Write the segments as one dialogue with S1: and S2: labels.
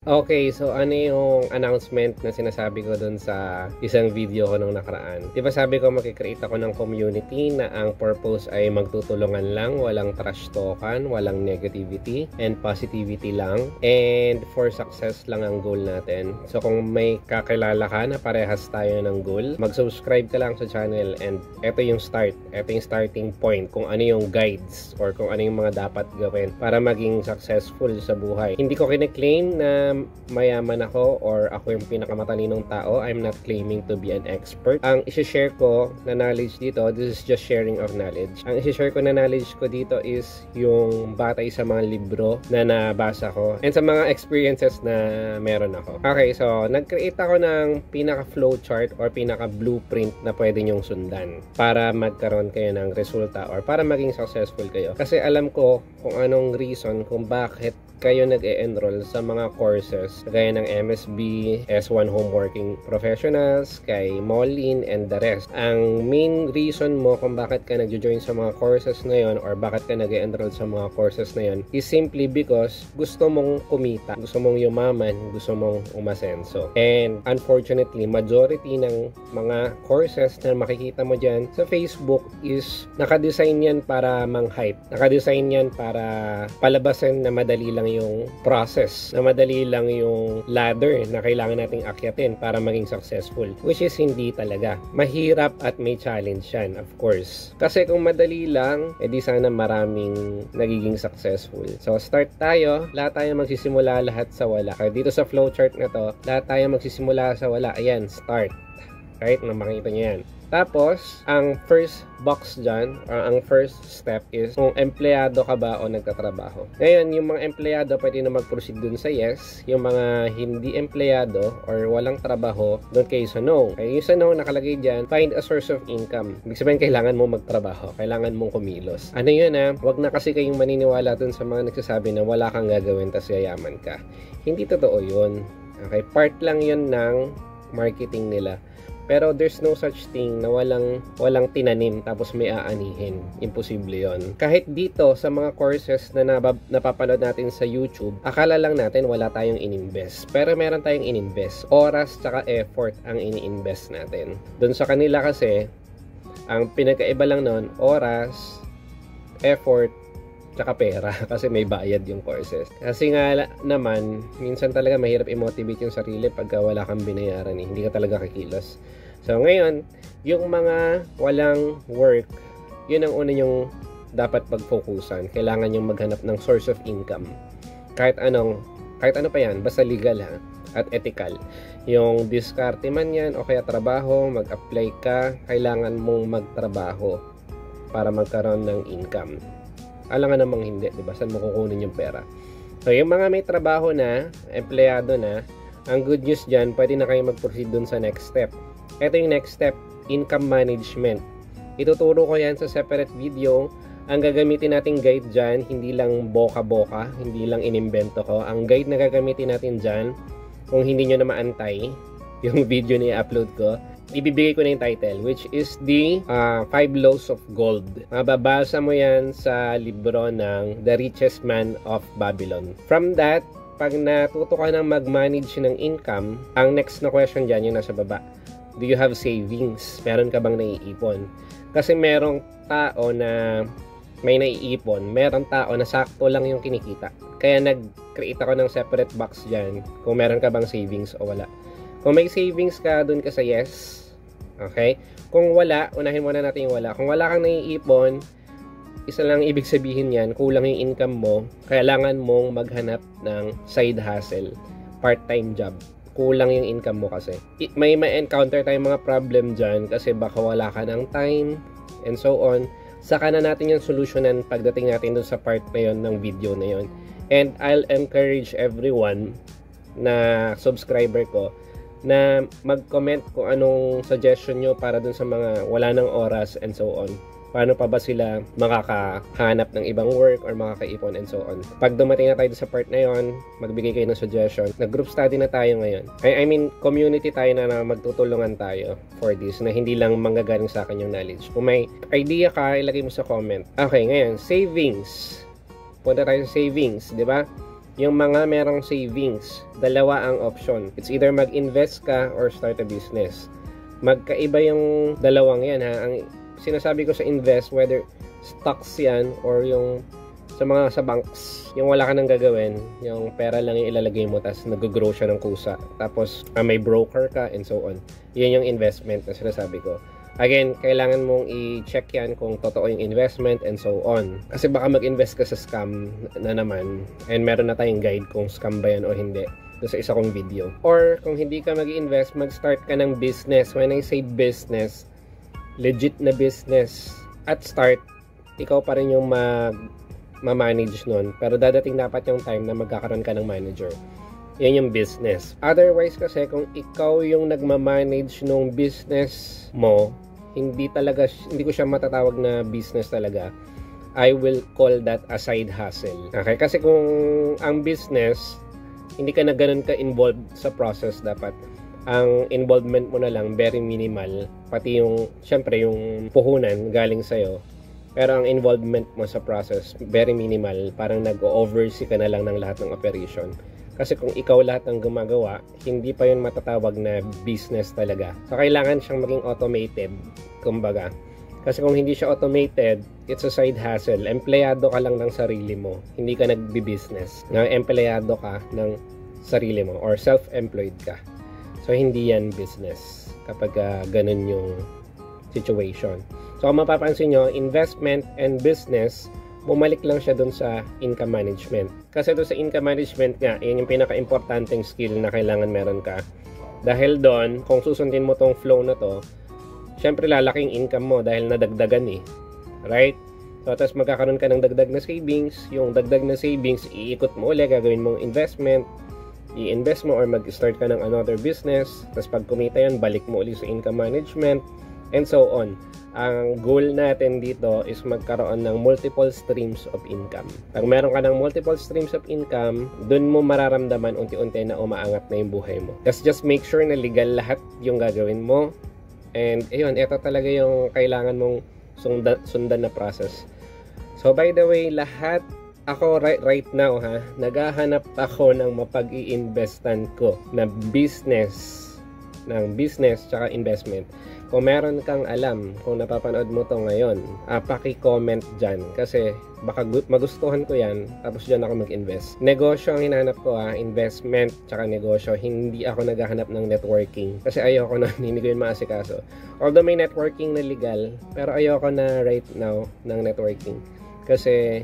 S1: Okay, so ano yung announcement na sinasabi ko dun sa isang video ko nung nakaraan? Di ba sabi ko magkikreate ako ng community na ang purpose ay magtutulungan lang, walang trash talkan, walang negativity, and positivity lang. And for success lang ang goal natin. So kung may kakilala ka na parehas tayo ng goal, mag-subscribe ka lang sa channel and ito yung start. Ito yung starting point kung ano yung guides or kung ano yung mga dapat gawin para maging successful sa buhay. Hindi ko kine-claim na mayaman ako or ako yung pinakamatalinong tao. I'm not claiming to be an expert. Ang isi-share ko na knowledge dito, this is just sharing of knowledge. Ang isi-share ko na knowledge ko dito is yung batay sa mga libro na nabasa ko and sa mga experiences na meron ako. Okay, so nag-create ako ng pinaka-flowchart or pinaka-blueprint na pwede nyong sundan para magkaroon kayo ng resulta or para maging successful kayo. Kasi alam ko kung anong reason kung bakit kayo nag-e-enroll sa mga courses gaya ng MSB, S1 Home Working Professionals, kay Moline, and the rest. Ang main reason mo kung bakit ka nag-join sa mga courses na yon or bakit ka nag-e-enroll sa mga courses na yon is simply because gusto mong kumita, gusto mong yumaman, gusto mong umasenso. And unfortunately, majority ng mga courses na makikita mo dyan sa Facebook is nakadesign yan para mang-hype. Nakadesign yan para palabasin na madali lang yung process, na madali lang yung ladder na kailangan nating akyatin para maging successful, which is hindi talaga. Mahirap at may challenge yan, of course. Kasi kung madali lang, edi sana maraming nagiging successful. So start tayo, lahat tayo magsisimula lahat sa wala. Kaya dito sa flowchart na to, lahat tayo magsisimula sa wala. Ayan, start. Right? Na makita nyo yan. Tapos, ang first box dyan, ang first step is kung empleyado ka ba o nagtatrabaho. Ngayon, yung mga empleyado pwede na mag-proceed dun sa yes. Yung mga hindi empleyado or walang trabaho, dun kayo sa no. Kaya yung sa no, nakalagay dyan, find a source of income. Ibig sabihin, kailangan mo magtrabaho. Kailangan mong kumilos. Ano yun Wag na kasi kayong maniniwala dun sa mga nagsasabi na wala kang gagawin tas yayaman ka. Hindi totoo yun. Okay? Part lang yun ng marketing nila. Pero there's no such thing na walang tinanim tapos may aanihin. Imposible yon. Kahit dito sa mga courses na napapanood natin sa YouTube, akala lang natin wala tayong ininvest. Pero meron tayong ininvest. Oras tsaka effort ang ini-invest natin. Doon sa kanila kasi, ang pinagkaiba lang nun, oras, effort, tsaka pera kasi may bayad yung courses. Kasi nga naman, minsan talaga mahirap i-motivate yung sarili pagka wala kang binayaran hindi ka talaga kikilos. So ngayon, yung mga walang work, yun ang una yung dapat pag-focusan. Kailangan yung maghanap ng source of income. Kahit ano pa yan, basta legal at ethical. Yung diskarte man yan o kaya trabaho, mag-apply ka, kailangan mong magtrabaho para magkaroon ng income. Alam nga namang hindi, diba? Saan mo kukunin yung pera? So, yung mga may trabaho na, empleyado na, ang good news dyan, pwede na kayo mag-proceed dun sa next step. Ito yung next step, income management. Ituturo ko yan sa separate video. Ang gagamitin nating guide dyan, hindi lang boka-boka, hindi lang inimbento ko. Ang guide na gagamitin natin dyan, kung hindi nyo na maantay, yung video na i-upload ko, ibibigay ko na yung title, which is the 5 Laws of Gold. Mababasa mo yan sa libro ng The Richest Man of Babylon. From that, pag natuto ka ng mag-manage ng income, ang next na question dyan, yung nasa baba. Do you have savings? Meron ka bang naiipon? Kasi merong tao na may naiipon, meron tao na sakto lang yung kinikita. Kaya nag-create ako ng separate box dyan kung meron ka bang savings o wala. Kung may savings ka, dun ka sa yes. Okay? Kung wala, unahin muna natin yung wala. Kung wala kang naiipon, isa lang ibig sabihin yan, kulang yung income mo, kailangan mong maghanap ng side hustle, part-time job. Kulang yung income mo kasi. May ma-encounter tayong mga problem dyan kasi baka wala ka ng time and so on. Saka na natin yung solusyonan pagdating natin dun sa part na yun ng video na yun. And I'll encourage everyone na subscriber ko na mag-comment kung anong suggestion nyo para dun sa mga wala ng oras and so on. Paano pa ba sila makakahanap ng ibang work or makakaipon and so on. Pag dumating na tayo sa part na yon, magbigay kayo ng suggestion. Nag-group study na tayo ngayon. I mean, community tayo na magtutulungan tayo for this na hindi lang manggagaling sa akin yung knowledge. Kung may idea ka, ilagay mo sa comment. Okay, ngayon, savings. Punta tayo sa savings, di ba? Yung mga merong savings, dalawa ang option. It's either mag-invest ka or start a business. Magkaiba yung dalawang yan ha. Ang sinasabi ko sa invest, whether stocks yan or yung sa banks, yung wala ka nang gagawin, yung pera lang yung ilalagay mo tapos nag-grow siya ng kusa. Tapos may broker ka and so on. Yan yung investment na sinasabi ko. Again, kailangan mong i-check yan kung totoo yung investment and so on. Kasi baka mag-invest ka sa scam na naman and meron na tayong guide kung scam ba yan o hindi doon sa isa kong video. Or kung hindi ka mag-invest, mag-start ka ng business. When I say business, legit na business at start, ikaw pa rin yung ma-manage nun. Pero dadating dapat yung time na magkakaroon ka ng manager. Yan yung business. Otherwise kasi kung ikaw yung nagma-manage nung business mo, hindi ko siya matatawag na business talaga. I will call that a side hustle. Okay? Kasi kung ang business, hindi ka na ganun ka-involved sa process dapat. Ang involvement mo na lang, very minimal. Pati yung, syempre, yung puhunan galing sa'yo. Pero ang involvement mo sa process, very minimal. Parang nag-oversee ka na lang ng lahat ng operation. Kasi kung ikaw lahat ang gumagawa, hindi pa yun matatawag na business talaga. So, kailangan siyang maging automated, kumbaga. Kasi kung hindi siya automated, it's a side hustle. Empleyado ka lang ng sarili mo. Hindi ka nagbi-business. Empleyado ka ng sarili mo or self-employed ka. So, hindi yan business kapag ganun yung situation. So, kung mapapansin nyo, investment and business, bumalik lang siya dun sa income management. Kasi dun sa income management nga, yun yung pinaka-importanting skill na kailangan meron ka. Dahil doon, kung susundin mo tong flow na to, syempre lalaking income mo dahil nadagdagan eh. Right? So, tapos magkakaroon ka ng dagdag na savings. Yung dagdag na savings, iikot mo ulit, gagawin mong investment, i-invest mo or mag-start ka ng another business. Tapos pag kumita yun, balik mo ulit sa income management, and so on. Ang goal natin dito is magkaroon ng multiple streams of income. Pag meron ka ng multiple streams of income, dun mo mararamdaman unti-unti na umaangat na yung buhay mo. Just make sure na legal lahat yung gagawin mo. And ayun, ito talaga yung kailangan mong sundan na process. So by the way, lahat ako right now naghahanap ako ng mapag-i-investan ko na business tsaka investment. Kung meron kang alam, kung napapanood mo to ngayon, paki-comment dyan. Kasi baka magustuhan ko yan, tapos dyan ako mag-invest. Negosyo ang hinahanap ko investment, tsaka negosyo. Hindi ako naghahanap ng networking. Kasi ayoko na, hindi ko yun maasikaso. Although may networking na legal, pero ayoko na right now ng networking. Kasi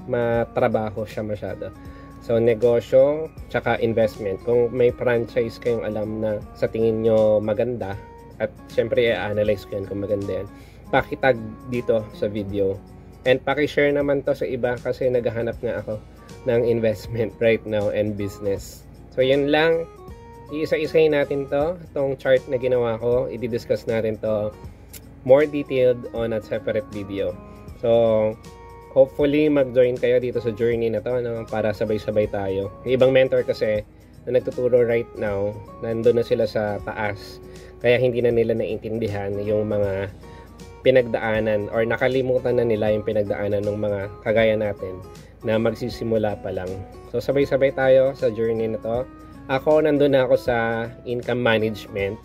S1: matrabaho siya masyado. So, negosyo, tsaka investment. Kung may franchise kayong alam na sa tingin nyo maganda, at syempre i-analyze ko yan kung maganda yan, pakitag dito sa video. And pakishare naman to sa iba kasi naghahanap nga ako ng investment right now and business. So, yun lang. Iisa-isahin natin to. Itong chart na ginawa ko, i-discuss natin to more detailed on a separate video. So, hopefully, mag-join kayo dito sa journey na to, para sabay-sabay tayo. Yung ibang mentor kasi na nagtuturo right now, nandun na sila sa taas. Kaya hindi na nila naintindihan yung mga pinagdaanan or nakalimutan na nila yung pinagdaanan ng mga kagaya natin na magsisimula pa lang. So, sabay-sabay tayo sa journey na to. Ako, nandun na ako sa income management.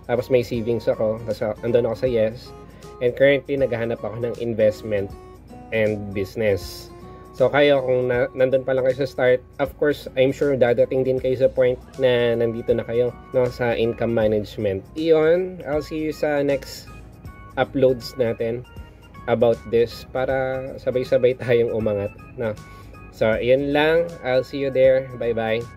S1: Tapos may savings ako. Tapos nandun ako sa yes. And currently, naghahanap ako ng investment and business. So, kayo, kung nandun pa lang kayo sa start, of course, I'm sure dadating din kayo sa point na nandito na kayo, no, sa income management. Iyon, I'll see you sa next uploads natin about this para sabay-sabay tayong umangat. No? So, yun lang. I'll see you there. Bye-bye.